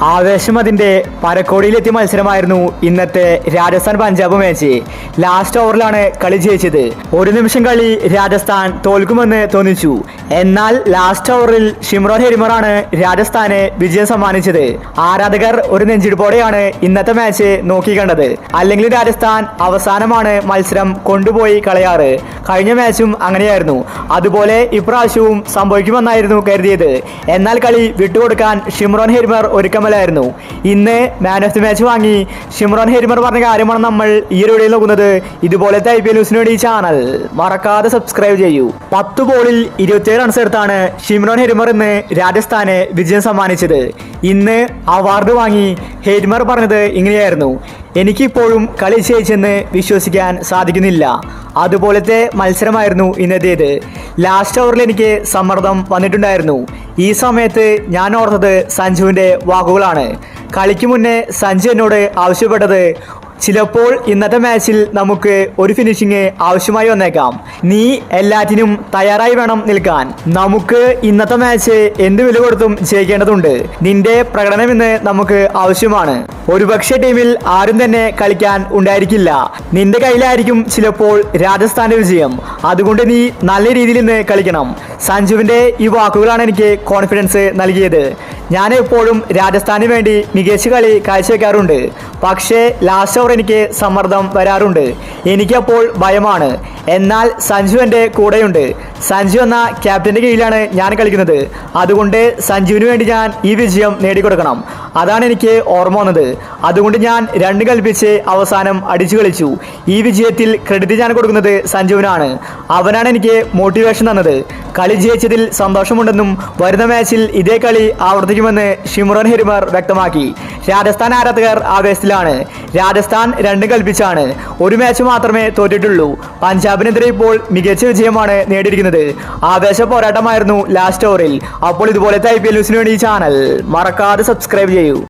ആവേശം അതിന്റെ പരക്കോടിയിലെത്തിയ മത്സരമായിരുന്നു ഇന്നത്തെ രാജസ്ഥാൻ പഞ്ചാബ് മാച്ച്. ലാസ്റ്റ് ഓവറിലാണ് കളി ജയിച്ചത്. ഒരു നിമിഷം കളി രാജസ്ഥാൻ തോൽക്കുമെന്ന് തോന്നിച്ചു. എന്നാൽ ലാസ്റ്റ് ഓവറിൽ ഷിംറോൺ ഹെരിമറാണ് രാജസ്ഥാന് വിജയം സമ്മാനിച്ചത്. ആരാധകർ ഒരു നെഞ്ചിടിപ്പോടെയാണ് ഇന്നത്തെ മാച്ച് നോക്കിക്കണ്ടത്. അല്ലെങ്കിൽ രാജസ്ഥാൻ അവസാനമാണ് മത്സരം കൊണ്ടുപോയി കളയാറ്. കഴിഞ്ഞ മാച്ചും അങ്ങനെയായിരുന്നു. അതുപോലെ ഇപ്രാവശ്യവും സംഭവിക്കുമെന്നായിരുന്നു കരുതിയത്. എന്നാൽ കളി വിട്ടുകൊടുക്കാൻ ഷിംറോൺ ഹെരിമർ ഒരുക്കമല്ലായിരുന്നു. ഇന്ന് മാൻ ഓഫ് ദി മാച്ച് വാങ്ങി ഷിംറോൺ ഹെരിമർ പറഞ്ഞ കാര്യമാണ് നമ്മൾ ഈ ഒരു വീഡിയോയിൽ നോക്കുന്നത്. ഇതുപോലത്തെ IPL ന്യൂസിന് വേണ്ടി ഈ ചാനൽ മറക്കാതെ സബ്സ്ക്രൈബ് ചെയ്യൂ. 10 ബോളിൽ 27 റൺസ് എടുത്താണ് ഷിംറോൺ ഹെരിമർ ഇന്ന് രാജസ്ഥാന് വിജയം സമ്മാനിച്ചത്. ഇന്ന് അവാർഡ് വാങ്ങി ഹെരിമർ പറഞ്ഞത് ഇങ്ങനെയായിരുന്നു: എനിക്കിപ്പോഴും കളി ജയിച്ചെന്ന് വിശ്വസിക്കാൻ സാധിക്കുന്നില്ല. അതുപോലത്തെ മത്സരമായിരുന്നു ഇന്നത്തേത്. ലാസ്റ്റ് ഓവറിൽ എനിക്ക് സമ്മർദ്ദം വന്നിട്ടുണ്ടായിരുന്നു. ഈ സമയത്ത് ഞാൻ ഓർത്തത് സഞ്ജുവിൻ്റെ വാക്കുകളാണ്. കളിക്ക് മുന്നേ സഞ്ജു എന്നോട് ആവശ്യപ്പെട്ടത്, ചിലപ്പോൾ ഇന്നത്തെ മാച്ചിൽ നമുക്ക് ഒരു ഫിനിഷിങ് ആവശ്യമായി വന്നേക്കാം. നീ എല്ലാറ്റിനും തയ്യാറായി വേണം നിൽക്കാൻ. നമുക്ക് ഇന്നത്തെ മാച്ച് എന്ത് വില കൊടുത്തും ജയിക്കേണ്ടതുണ്ട്. നിന്റെ പ്രകടനം ഇന്ന് നമുക്ക് ആവശ്യമാണ്. ഒരുപക്ഷെ ടീമിൽ ആരും തന്നെ കളിക്കാൻ ഉണ്ടായിരിക്കില്ല. നിന്റെ കയ്യിലായിരിക്കും ചിലപ്പോൾ രാജസ്ഥാന്റെ വിജയം. അതുകൊണ്ട് നീ നല്ല രീതിയിൽ ഇന്ന് കളിക്കണം. സഞ്ജുവിന്റെ ഈ വാക്കുകളാണ് എനിക്ക് കോൺഫിഡൻസ് നൽകിയത്. ഞാൻ എപ്പോഴും രാജസ്ഥാന് വേണ്ടി മികച്ച കളി കാഴ്ചവെക്കാറുണ്ട്. പക്ഷേ ലാസ്റ്റ് ഓവർ എനിക്ക് സമ്മർദ്ദം വരാറുണ്ട്. എനിക്കപ്പോൾ ഭയമാണ്. എന്നാൽ സഞ്ജു എൻ്റെ കൂടെയുണ്ട്. സഞ്ജു എന്ന ക്യാപ്റ്റൻ്റെ കീഴിലാണ് ഞാൻ കളിക്കുന്നത്. അതുകൊണ്ട് സഞ്ജുവിന് വേണ്ടി ഞാൻ ഈ വിജയം നേടിക്കൊടുക്കണം. അതാണ് എനിക്ക് ഓർമ്മ വന്നത്. അതുകൊണ്ട് ഞാൻ 2 കൽപ്പിച്ച് അവസാനം അടിച്ചു കളിച്ചു. ഈ വിജയത്തിൽ ക്രെഡിറ്റ് ഞാൻ കൊടുക്കുന്നത് സഞ്ജുവിനാണ്. അവനാണ് എനിക്ക് മോട്ടിവേഷൻ തന്നത്. കളി ജയിച്ചതിൽ സന്തോഷമുണ്ടെന്നും വരുന്ന മാച്ചിൽ ഇതേ കളി ആവർത്തിക്കുമെന്ന് ഷിംറോൺ ഹെരിമർ വ്യക്തമാക്കി. രാജസ്ഥാൻ ആരാധകർ ആവേശത്തിലാണ്. രാജസ്ഥാൻ 2 കൽപ്പിച്ചാണ്. ഒരു മാച്ച് മാത്രമേ തോറ്റിട്ടുള്ളൂ. പഞ്ചാബിനെതിരെ ഇപ്പോൾ മികച്ച വിജയമാണ് നേടിയിരിക്കുന്നത്. ആവേശ പോരാട്ടമായിരുന്നു ലാസ്റ്റ് ഓവറിൽ. അപ്പോൾ ഇതുപോലത്തെ IPL ന്യൂസിന് വേണ്ടി ഈ ചാനൽ മറക്കാതെ സബ്സ്ക്രൈബ് ചെയ്യൂ.